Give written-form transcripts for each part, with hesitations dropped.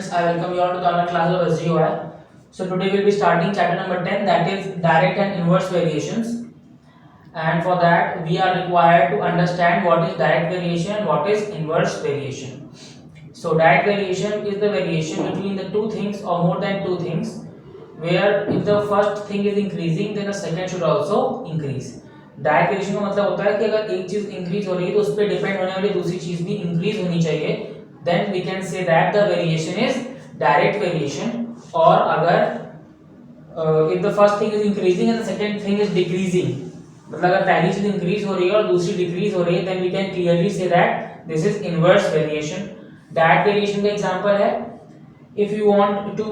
students, I welcome you all to the class of SGOI. So today we'll be starting chapter number 10, that is direct and inverse variations. And for that we are required to understand what is direct variation and what is inverse variation. So direct variation is the variation between the two things or more than two things, where if the first thing is increasing then the second should also increase. Direct variation का मतलब होता है कि अगर एक चीज increase हो रही है तो उस पर डिपेंड होने वाली दूसरी चीज भी इंक्रीज होनी चाहिए, then we can say that the variation is direct variation. और अगर if the first thing is increasing and the second thing is decreasing, मतलब अगर पहली चीज इंक्रीज हो रही है और दूसरी डिक्रीज हो रही है, then we can clearly say that this is inverse variation. Direct variation का एग्जांपल है if you want to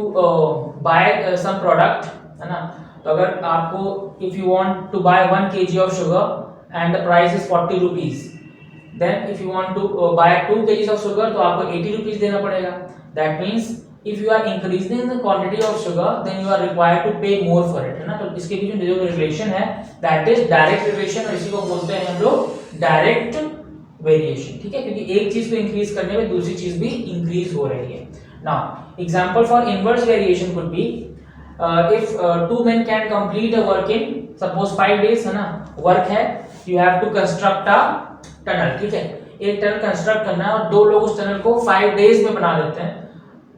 buy some product, है ना, तो अगर आपको if you want to buy 1 kg of sugar and the price is 40 rupees, then if you want to buy 2 kg of sugar तो आपको 80 rupees देना पड़ेगा. That means if you are increasing the quantity of sugar then you are required to pay more for it, है ना. तो इसके बीच में जो रिलेशन है दैट इज डायरेक्ट रिलेशन, और इसी को बोलते हैं हम लोग डायरेक्ट वेरिएशन. ठीक है, क्योंकि एक चीज को इंक्रीज करने में दूसरी चीज भी इंक्रीज हो रही है. Now example for inverse variation could be if two men can complete a work in suppose 5 days, है ना, वर्क है, you have to construct a tunnel. ठीक है, एक टनल कंस्ट्रक्ट करना है और दो लोग उस टनल को 5 days में बना देते हैं.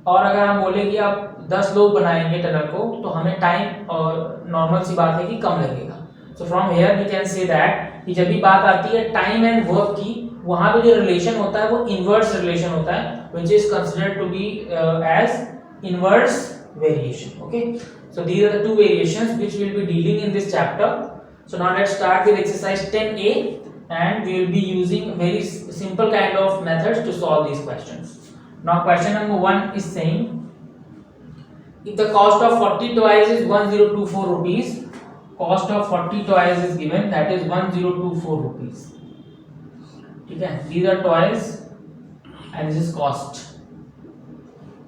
और अगर हम बोले कि आप 10 लोग बनाएंगे टनल को तो हमें टाइम और नॉर्मल सी बात है कि कम लगेगा. So from here we can say that कि जब भी बात आती है टाइम एंड वर्क की, वहां पे जो रिलेशन होता है वो इनवर्स रिलेशन होता है, which is considered to be as inverse variation. Okay, so these are the two variations which we will be dealing in this chapter. So now let's start with exercise 10a, and we will be using very simple kind of methods to solve these questions. Now question number 1 is saying if the cost of 40 toys is 1024 rupees, cost of 40 toys is given, that is 1024 rupees. ठीक है, these are toys and this is cost.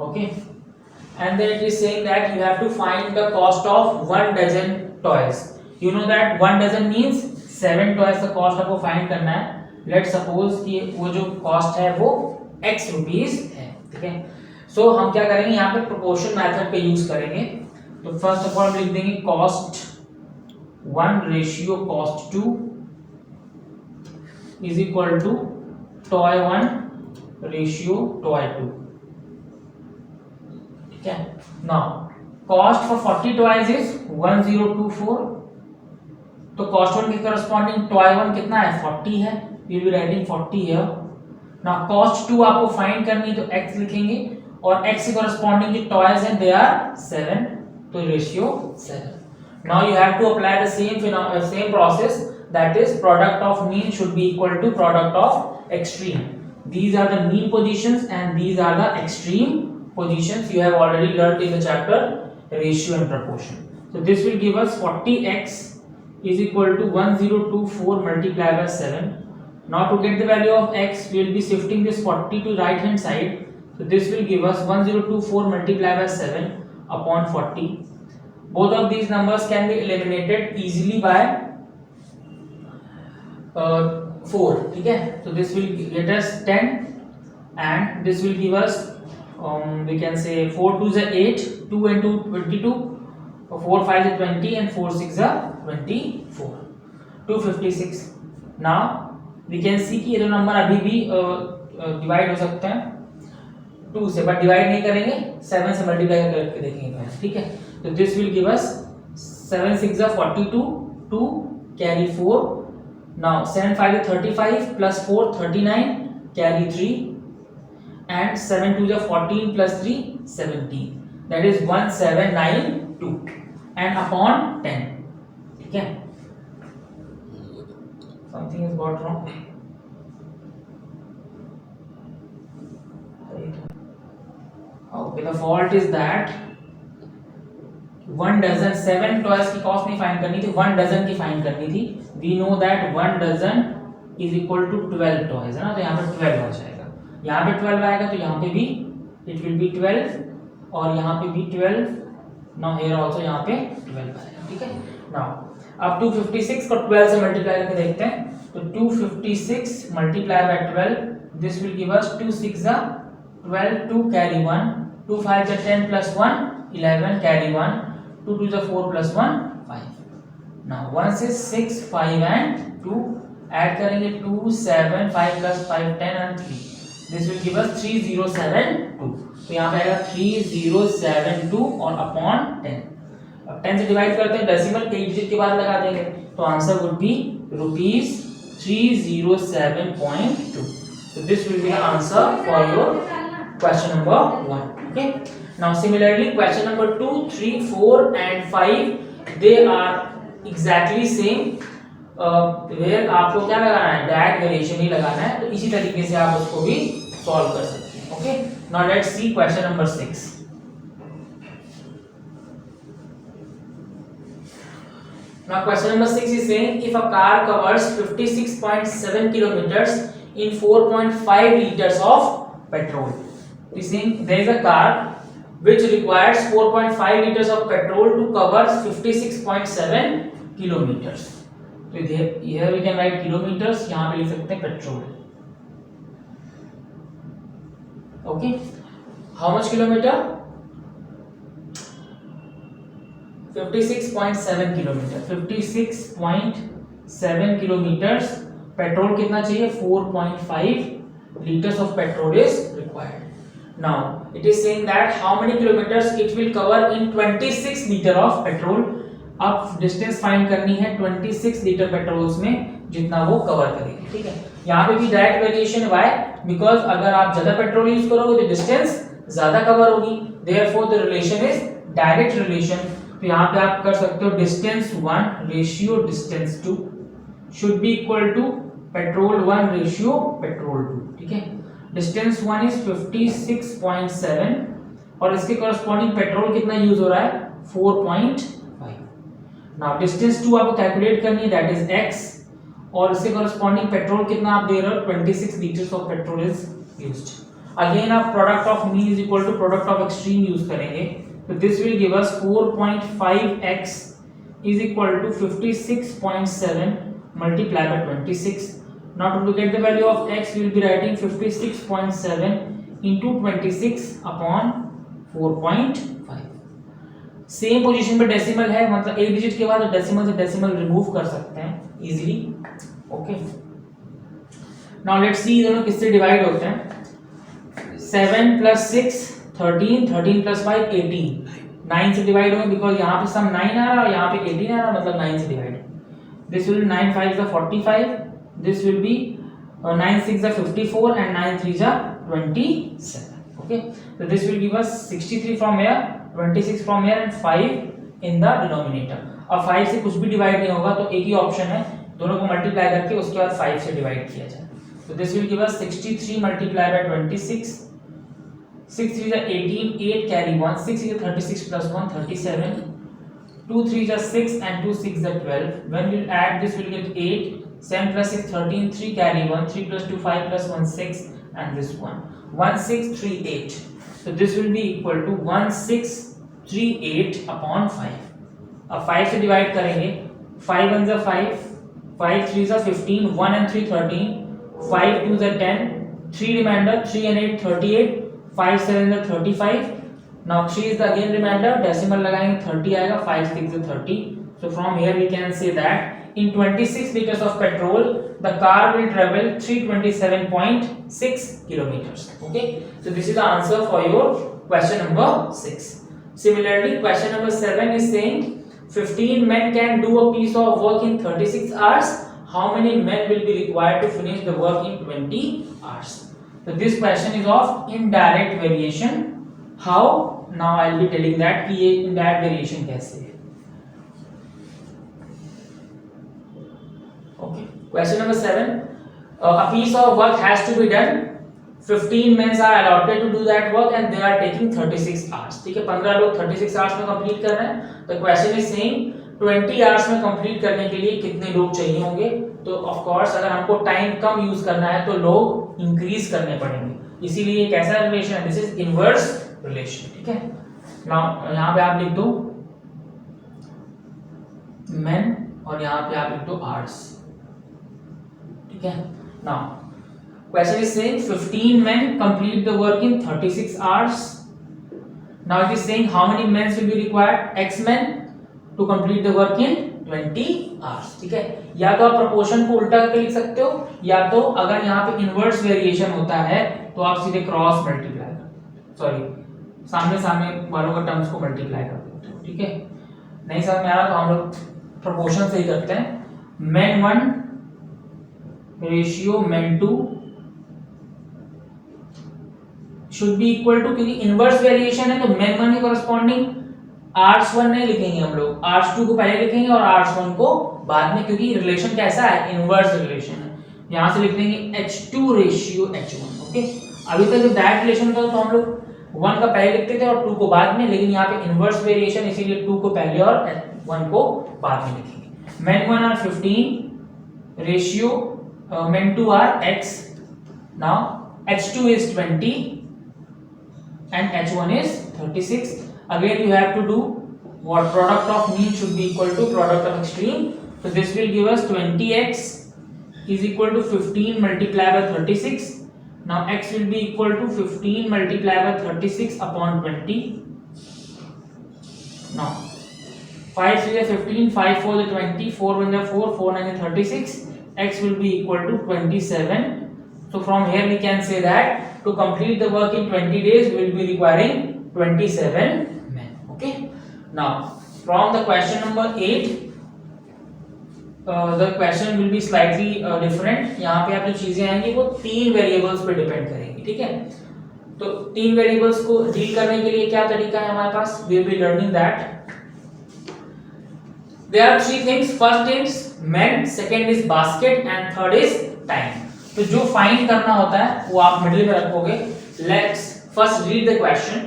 Okay, and then it is saying that you have to find the cost of 1 dozen toys. You know that 1 dozen means 7 toys का cost आपको find करना है. Let's suppose कि वो जो cost है वो x rupees है. ठीक है, so हम क्या करेंगे यहाँ पे proportion method पे use करेंगे. तो first of all हम लिख देंगे cost 1 ratio cost 2 is equal to toy 1 ratio toy 2. क्या now cost for 40 toys is 1024, तो कॉस्ट 1 के करस्पॉन्डिंग टॉय 1 कितना है 40 है, we will be writing 40 here. Now cost 2 आपको फाइंड करनी है तो x लिखेंगे, और x के करस्पॉन्डिंग जो टॉयज हैं दे आर 7, तो ratio 7. Now you have to apply the same process, that is product of mean should be equal to product of extreme. These are the mean positions and these are the extreme positions you have already learned in the chapter ratio and proportion. So this will give us 40x is equal to 1024 multiplied by 7. Now to get the value of x we will be shifting this 40 to right hand side, so this will give us 1024 multiplied by 7 upon 40. Both of these numbers can be eliminated easily by 4. ठीक है, so this will get us 10 and this will give us we can say 4 2s are 8, 2 and 2 22, 4 5s are 20 and 4 6s are 24, 256. now we can see कि ये दो number अभी भी divide हो सकते हैं 2 से, बट डिवाइड नहीं करेंगे, 7 से मल्टीप्लाई करके देखेंगे. ठीक है, तो this will give us 7 6s are 42, 2 carry 4. now 7 5 is 35 plus 4 39 carry 3, and 7 2s are 14 plus 3 17, that is 1792 and upon 10. ठीक है, something is got wrong. Okay, the fault is that 1 dozen 7 toys की cost नहीं find करनी थी, 1 dozen की find करनी थी. we know that 1 dozen is equal to 12 toys, है ना, तो यहाँ पर 12 हो जाएगा. यहाँ पे 12 आएगा तो यहाँ पे भी इट विल बी 12, और यहाँ पे भी 12. नाउ हियर आल्सो यहाँ पे 12 आएगा. ठीक है, नाउ अब 256 को 12 से मल्टीप्लाई करके देखते हैं, तो 256 multiply by 12, this will give us 2 6 12, 2 carry 1 2 5 is 10 plus 1 11 carry 1 2 2 is 4 plus 1 5. Now 1 is 6 5 and 2 add करेंगे 2 7 5 plus 5 10 and 3. This will give us 3072. तो यहाँ पे आएगा 3072 और अपॉन 10. अब 10 से डिवाइड करते हैं डेसिमल के डिजिट के बाद लगा देंगे तो answer would be rupees 307.2. So this will be the answer for your question number 1. Okay. Now similarly question number 2, 3, 4 and 5 they are exactly same. where आपको क्या लगाना है डायरेक्ट वेरिएशन ही लगाना है तो इसी तरीके से आप उसको भी सॉल्व कर सकते हैं. Okay. Now let's see question number 6. Now question number 6 is saying if a car covers 56.7 kilometers in 4.5 liters of petrol. It is saying there is a car which requires 4.5 liters of petrol to cover 56.7 kilometers. So here we can write kilometers, यहाँ पे लिख सकते हैं petrol. Okay. How much kilometer? 56.7 kilometre. 56.7 kilometres. Petrol कितना चाहिए 4.5 liters of petrol is required. Now it is saying that how many kilometers it will cover in 26 liter of petrol. अब distance find करनी है 26 लीटर पेट्रोल में जितना वो cover करेगी. ठीक है. यहाँ पे भी डायरेक्ट वेरिएशन वाई बिकॉज अगर आप ज्यादा पेट्रोल यूज करोगे तो डिस्टेंस ज्यादा कवर होगी. Therefore the relation is direct relation. तो यहाँ पे आप कर सकते हो distance 1 ratio distance 2 should be equal to petrol 1 ratio petrol 2. ठीक है. डिस्टेंस 1 इज 56.7 और इसके करस्पॉन्डिंग पेट्रोल कितना यूज हो रहा है 4.5. नाउ डिस्टेंस 2 आपको कैलकुलेट करनी है दैट इज x और इसके करस्पॉन्डिंग पेट्रोल कितना आप दे रहे हो 26 litres of petrol is used. Again आप product of mean is equal to product of extreme use करेंगे. So this will give us 4.5x is equal to 56.7 multiplied by 26. Now to get the value of x, we will be writing 56.7 into 26 upon 4.5. Same position पे decimal है मतलब एक digit के बाद decimal से decimal remove कर सकते हैं easily. Okay. Now let's see दोनों किससे डिवाइड होते हैं. 7 plus 6 13 13 plus 5 18. 9 से डिवाइड होंगे बिकॉज यहाँ पे सम 9 आ रहा है और यहाँ पे 18 आ रहा है मतलब 9 से divide. This will 9 5 is 45. This will be 9 6 is 54 and 9 3 is 27. Okay. So this will give us 63 from here, 26 from here and 5 in the denominator. अब 5 से कुछ भी डिवाइड नहीं होगा तो एक ही ऑप्शन है दोनों को मल्टीप्लाई करके उसके बाद 5 से डिवाइड किया जाए. So this will give us 63 multiplied by 26. 6 3 is 18, 8 carry 1, 6 is 36 plus 1 37, 2 3 is 6 and 2 6 is 12. When we add this we will get 8, 7 plus 6 13, 3 carry 1, 3 plus 2 5 plus 1 6 and this one 1638. So this will be equal to 1638 upon 5. अब 5 से divide करेंगे 5 1 is 5, 5 3 is 15, 1 and 3 13, 5 2 is 10, 3 remainder 3 and 8 38, 5 7 is 35. Now 3 is the again remainder decimal लगाएंगे 30 आएगा 5 6 is 30. So from here we can say that in 26 liters of petrol the car will travel 327.6 kilometers. Okay. So this is the answer for your question number 6. Similarly question number 7 is saying 15 men can do a piece of work in 36 hours. How many men will be required to finish the work in 20 hours? So this question is of indirect variation. How? Now I will be telling that कि ये indirect variation कैसे है. Okay. Question number 7. A piece of work has to be done. 15 men are allotted to do that work and they are taking 36 hours. ठीक है 15 लोग 36 hours में complete कर रहे हैं. The question is saying 20 hours में complete करने के लिए कितने लोग चाहिए होंगे. तो ऑफ कोर्स अगर हमको टाइम कम यूज करना है तो लोग इंक्रीज करने पड़ेंगे. इसीलिए एक ऐसा रिलेशन है दिस इज इनवर्स रिलेशन. ठीक है. नाउ यहाँ पे आप लिख दो men और यहाँ पे आप लिख दो hours. ठीक है. Now question is saying 15 men complete the work in 36 hours Now it is saying how many men will be required, x men to complete the work in 20 hours. ठीक है, या तो आप प्रोपोर्शन को उल्टा करके लिख सकते हो, या तो अगर यहाँ पे इनवर्स वेरिएशन होता है तो आप सीधे क्रॉस मल्टीप्लाई सामने सामने वालों का टर्म्स को मल्टीप्लाई कर देते हो. ठीक है, नहीं समझ में आ रहा तो हम लोग प्रोपोर्शन से ही करते हैं. men 1 ratio men 2 should be equal to, क्योंकि इनवर्स वेरिएशन है तो men 1 के कॉरेस्पॉन्डिंग आर्ट्स 1 नहीं लिखेंगे हम लोग, आर्ट्स 2 को पहले लिखेंगे और आर्ट्स 1 को बाद में, क्योंकि रिलेशन कैसा है, इनवर्स रिलेशन है. यहां से लिख देंगे h2 रेशियो h1. ओके, अभी तक जब डायरेक्ट रिलेशन था तो हम लोग 1 का पहले लिखते थे और 2 को बाद में, लेकिन यहाँ पे इनवर्स वेरिएशन इसीलिए 2 को पहले और 1 को बाद में लिखेंगे. men 1 are 15 ratio men 2 are x. now h2 is 20 and h1 is 36. again you have to do what, product of mean should be equal to product of extreme. so this will give us 20x is equal to 15 multiplied by 36. now x will be equal to 15 multiplied by 36 upon 20. now 5 3 is 15, 5 4 is 20, 4 1 is 4, 4 9 is 36. x will be equal to 27. so from here we can say that to complete the work in 20 days we will be requiring 27 men. okay, now from the question number 8 the question will be slightly different. यहाँ पे आप जो चीजें आएंगी वो 3 variables पे depend करेंगी. ठीक है, तो 3 वेरिएबल्स को डील करने के लिए क्या तरीका है हमारे पास, we will be learning that there are 3 things. first is men, second is basket and third is time. तो जो फाइंड करना होता है वो आप मिडिल में रखोगे. let's first read the question.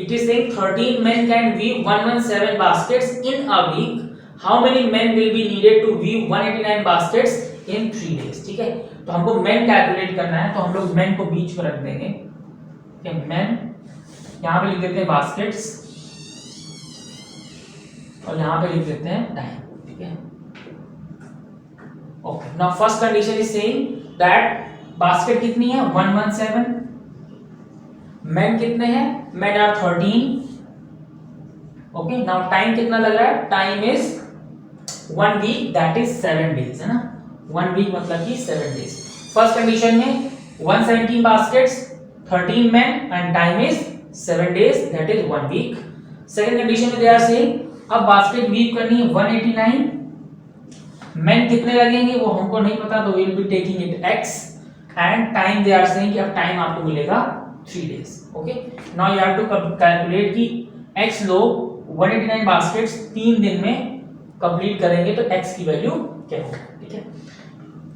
it is saying 13 men can weave 117 baskets in a week. how many men will be needed to weave 189 baskets in 3 days. ठीक है, तो हमको men कैलकुलेट करना है, तो हम लोग men को बीच में रख देंगे. ठीक है, men यहाँ पे लिख देते हैं baskets और यहाँ पे लिख देते हैं time. ठीक है, okay. Now first condition is saying that basket कितनी है, 117. men कितने हैं, men are 13. Okay, now time कितना लग रहा है, time is 1 week that is 7 days, है ना. 1 वीक मतलब कि 7 डेज. फर्स्ट कंडीशन में 117 baskets, 13 men and time is 7 days that is 1 week. Second condition में दे आर सेइंग अब बास्केट वीव करनी है 189. men कितने लगेंगे वो हमको नहीं पता, तो we will be taking it x and time they are saying कि अब टाइम आपको मिलेगा 3 days. Okay, now you have to calculate कि x लोग 189 बास्केट्स 3 दिन में कंप्लीट करेंगे तो x की वैल्यू क्या होगी. ठीक है,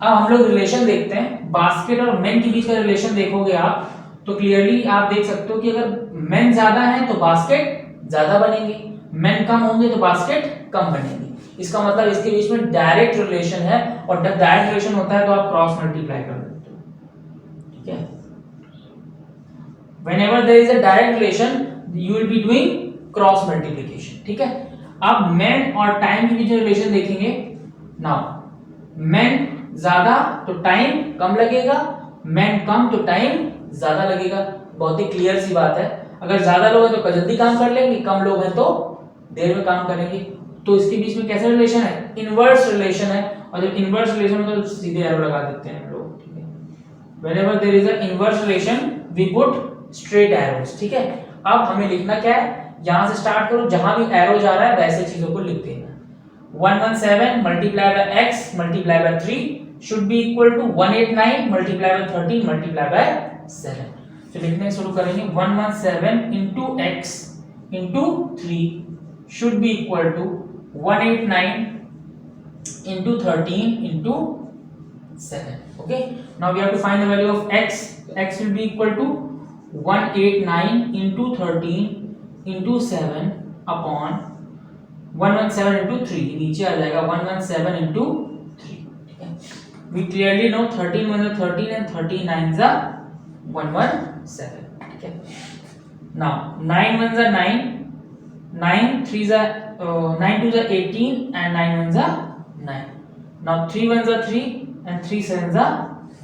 अब हम लोग रिलेशन देखते हैं. बास्केट और men के बीच का रिलेशन देखोगे आप तो क्लियरली आप देख सकते हो कि अगर men ज्यादा है तो बास्केट ज्यादा बनेंगे, men कम होंगे तो बास्केट कम बनेंगे. इसका मतलब इसके बीच में डायरेक्ट रिलेशन है, और जब डायरेक्ट रिलेशन होता है तो आप क्रॉस मल्टीप्लाई कर देते हो. ठीक है, whenever there is a direct relation you will be doing cross multiplication. ठीक है, अब men और टाइम के बीच में रिलेशन देखेंगे. नाउ men ज्यादा तो टाइम कम लगेगा, men कम तो टाइम ज्यादा लगेगा. बहुत ही क्लियर सी बात है. अगर ज्यादा लोग हैं तो जल्दी काम कर लेंगे, कम लोग हैं तो देर में काम करेंगे. तो इसके बीच में कैसा रिलेशन है, इनवर्स रिलेशन है. और जब इनवर्स रिलेशन हो तो सीधे एरो लगा देते हैं हम लोग. ठीक है, whenever there is a inverse relation we put straight arrows. ठीक है, अब हमें लिखना क्या है, यहां से स्टार्ट करो, जहां भी एरो जा रहा है वैसे चीजों को लिख देना. 117 multiply by x multiply by 3 should be equal to 189 multiply by 13 multiply by 7. तो लिखने शुरू करेंगे. 117 into x into 3 should be equal to 189 into 13 into 7. Okay, now we have to find the value of x. x will be equal to 189 into 13 into 7 upon 117 into 3. नीचे आ जाएगा 117 into 3. ठीक है, we clearly know 13 1 is 13 and 39 is 117. ठीक है, now 9 1 is 9, 9 3 is 9 2 is 18 and 9 1 is 9. now 3 1 is 3 and 3 7 is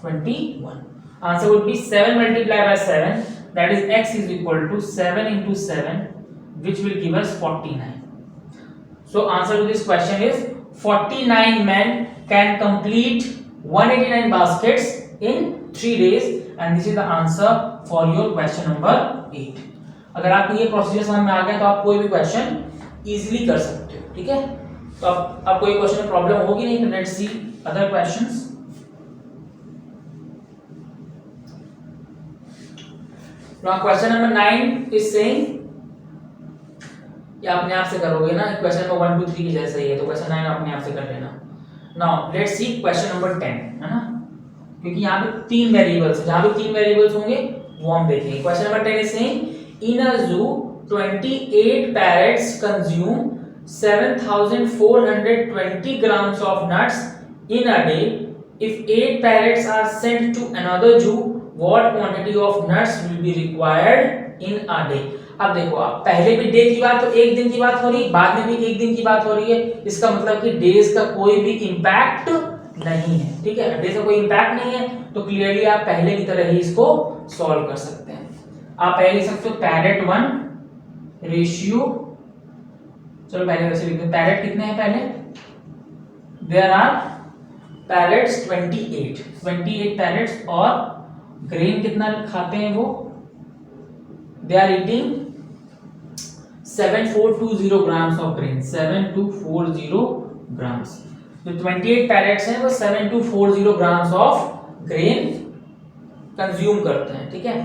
21. answer would be 7 multiplied by 7, that is x is equal to 7 into 7 which will give us 49. So answer to this question is 49 men can complete 189 baskets in 3 days and this is the answer for your question number 8. अगर आपको ये procedure समझ में आ गया तो आप कोई भी क्वेश्चन इजीली कर सकते हो, ठीक है। तो अब आपको ये क्वेश्चन में प्रॉब्लम होगी नहीं, तो let's see other questions. Now question number 9 is saying, ये अपने आप से करोगे ना, क्वेश्चन नंबर 1 2 3 की जैसा ही है, तो क्वेश्चन 9 अपने आप से कर लेना। Now let's see question number 10, है ना, क्योंकि यहाँ पे 3 वेरिएबल्स हैं, जहाँ पे 3 वेरिएबल्स होंगे वो हम देखेंगे। Question number 10 is saying in a zoo 28 parrots consume 7420 grams of nuts in a day. If 8 parrots are sent to another zoo, what quantity of nuts will be required in a day? अब देखो, आप पहले भी day की बात, तो एक दिन की बात हो रही है, बाद में भी एक दिन की बात हो रही है, इसका मतलब कि डेज का कोई भी इंपैक्ट नहीं है, ठीक है। डेज का कोई इंपैक्ट नहीं है तो क्लियरली आप पहले की तरह ही इसको सॉल्व कर सकते हैं। आप पहले लिख सकते हो पैरेट 1 रेशियो, चलो पहले वैसे लिखते हैं, पैरेट कितने हैं पहले, देयर आर पैरेट्स 28 पैरेट्स, और ग्रेन कितना खाते हैं वो, they are eating 7420 grams of grain, 7240 grams. जो 28 पैरेट्स हैं वो 7240 ग्राम्स ऑफ ग्रेन कंज्यूम करते हैं, ठीक है।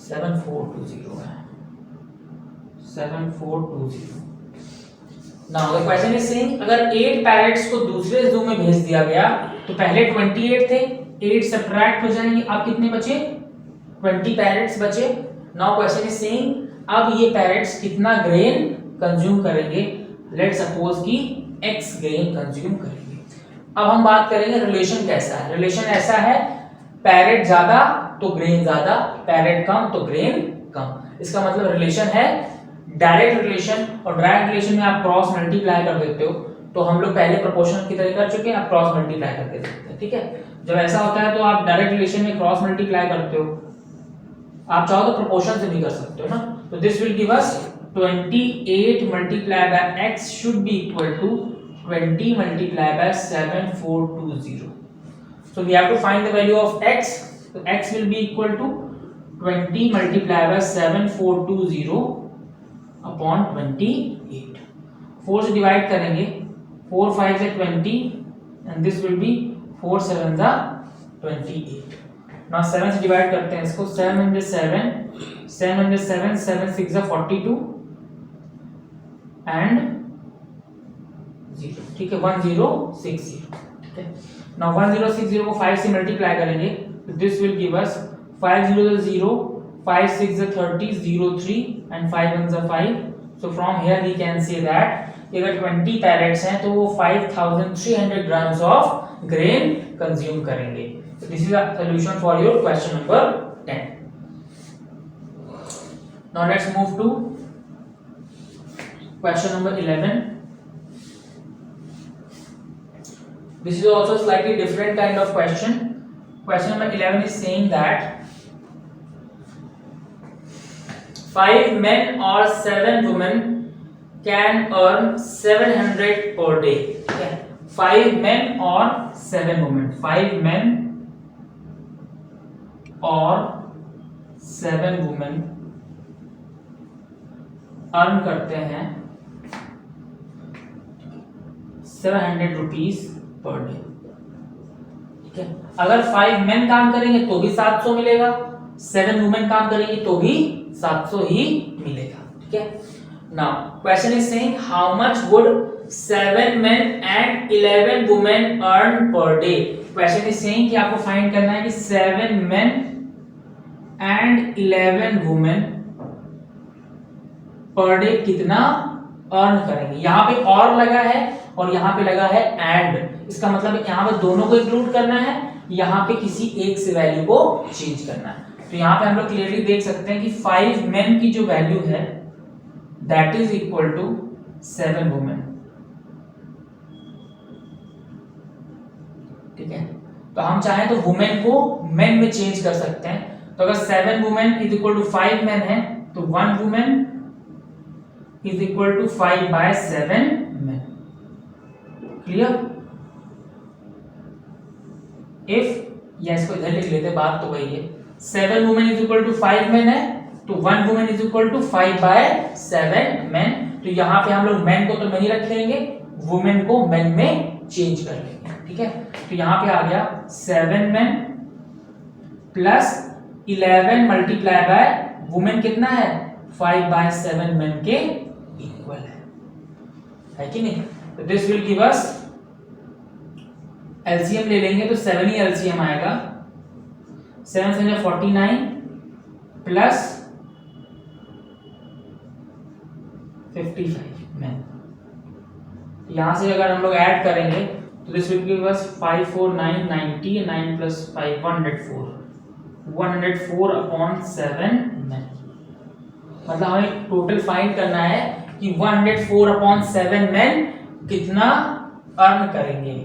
7420 है, 7420। Now the question is saying, अगर 8 पैरेट्स को दूसरे जू में भेज दिया गया तो पहले 28 थे, 8 सब्ट्रैक्ट हो जाएंगे, अब कितने बचे, 20 पैरेट्स बचे। नाउ क्वेश्चन इज सेइंग, अब ये पैरेट्स कितना ग्रेन कंज्यूम करेंगे, लेट्स सपोज कि x ग्रेन कंज्यूम करेंगे। अब हम बात करेंगे रिलेशन कैसा है। रिलेशन ऐसा है, पैरेट ज्यादा तो ग्रेन ज्यादा, पैरेट कम तो ग्रेन कम। इसका मतलब रिलेशन है डायरेक्ट रिलेशन, और डायरेक्ट रिलेशन में आप क्रॉस मल्टीप्लाई कर देते हो, तो हम लोग पहले प्रोपोर्शन की तरह कर चुके हैं, आप क्रॉस मल्टीप्लाई करके देखते हैं, ठीक है। जब ऐसा होता है तो आप डायरेक्ट रिलेशन में क्रॉस मल्टीप्लाई करते हो, आप चाहो तो प्रोपोर्शन से भी कर सकते हो ना। तो this will give us 28 multiply by x should be equal to 20 multiply by 7420। So we have to find the value of x. So x will be equal to 20 multiplied by 7420 upon 28. 4 से divide करेंगे, 4 5 से 20 and this will be 4 7 जा 28. Now 7 से divide करते हैं इसको, 7 7 6 जा 42 and 0, ठीक है, 1060, ठीक है। Now 1060 को 5 से मल्टीप्लाई करेंगे तो this will give us 5 0 is 0, 5 6 is 30, 0 3 and 5 1 is 5. So from here we can say that अगर 20 पैरेट्स हैं तो वो 5300 grams of grain consume करेंगे। So this is the solution for your question number 10. Now let's move to question number 11. This is also slightly different kind of question. Question number 11 is saying that 5 men or 7 women can earn 700 per day. Okay. 5 men or 7 women. 5 men or 7 women earn करते हैं 700 rupees per day, ठीक है। अगर 5 main काम करेंगे तो भी 700 मिलेगा, 7 वुमेन काम करेंगे तो भी 700 ही मिलेगा, ठीक है। Now question is saying how much would 7 main and 11 women earn per day. Question is saying कि आपको फाइंड करना है कि 7 main and 11 women per day कितना अर्न करेंगे। यहां पे और लगा है और यहां पे लगा है एंड, इसका मतलब यहां पे दोनों को इंक्लूड करना है, यहां पे किसी एक से वैल्यू को चेंज करना है। तो यहां पे हम लोग क्लियरली देख सकते हैं कि 5 मेन की जो वैल्यू है that is equal to 7 women, ठीक है। तो हम चाहें तो वुमेन को मेन में चेंज कर सकते हैं। तो अगर 7 women is equal to 5 men है तो 1 women is equal to 5/7 men. Clear? If या इसको इधर लिख लेते, बात तो वही है, 7 women is equal to 5 men है, तो 1 women is equal to 5/7 men. तो यहाँ पे हम लोग men को तो नहीं रखेंगे, वुमेन को men में चेंज कर लेंगे. ठीक है, तो यहाँ पे आ गया 7 men plus 11 multiply by women कितना है 5/7 men के इक्वल है कि नहीं? तो this will give us, LCM ले लेंगे तो 7 ही एलसीएम आएगा, 7 से 49 प्लस 55 men. यहां से अगर हम लोग ऐड करेंगे तो this will give us 5 4 9 90, 9 plus 5 104 upon 7 men. मतलब हमें टोटल फाइंड करना है कि 104 अपॉन 7 men कितना अर्न करेंगे.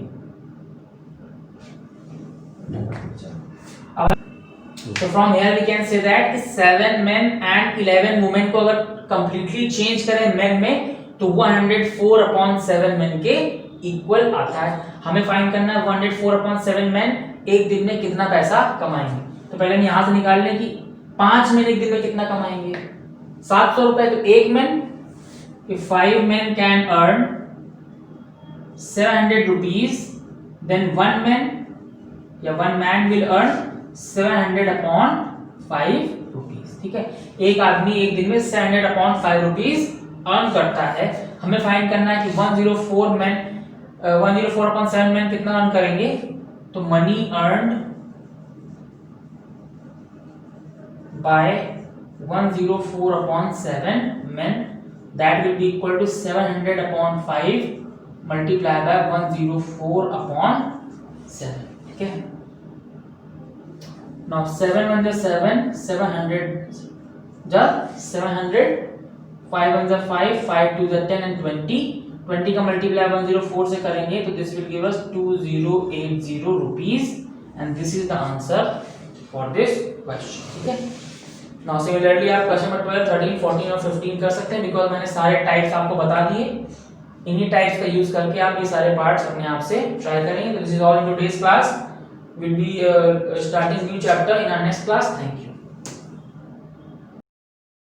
So from here we can say that 7 men and 11 women को अगर completely change करें men में तो 104 upon 7 men के इक्वल आता है. हमें फाइंड करना है 104 upon 7 men एक दिन में कितना पैसा कमाएंगे. तो पहले हम यहाँ से निकाल लें कि 5 men एक दिन में कितना कमाएंगे, 700 रुपए. तो एक men, if 5 men can earn 700 rupees, then 1 man या 1 man will earn 700 upon 5 rupees. ठीक है, एक आदमी एक दिन में 700 upon 5 rupees अर्न करता है. हमें फाइंड करना है कि 104 men 104 upon 7 men कितना अर्न करेंगे. तो money earned bye 104 upon 7 men, that will be equal to 700 upon 5 multiplied by 104 upon 7. ठीक है, now 7 1 7, 700 just 700, 5 1 5, 5 2 10 and 20 का मल्टीप्लाई 104 से करेंगे तो this will give us 2080 rupees and this is the answer for this question. ठीक है, now similarly आप question number 12 13 14 और 15 कर सकते हैं, बिकॉज मैंने सारे टाइप्स आपको बता दिए. इन्हीं टाइप्स का यूज करके आप ये सारे पार्ट्स अपने आप से ट्राई करेंगे. तो this is all in today's class. We'll be starting new chapter in our next class. Thank you.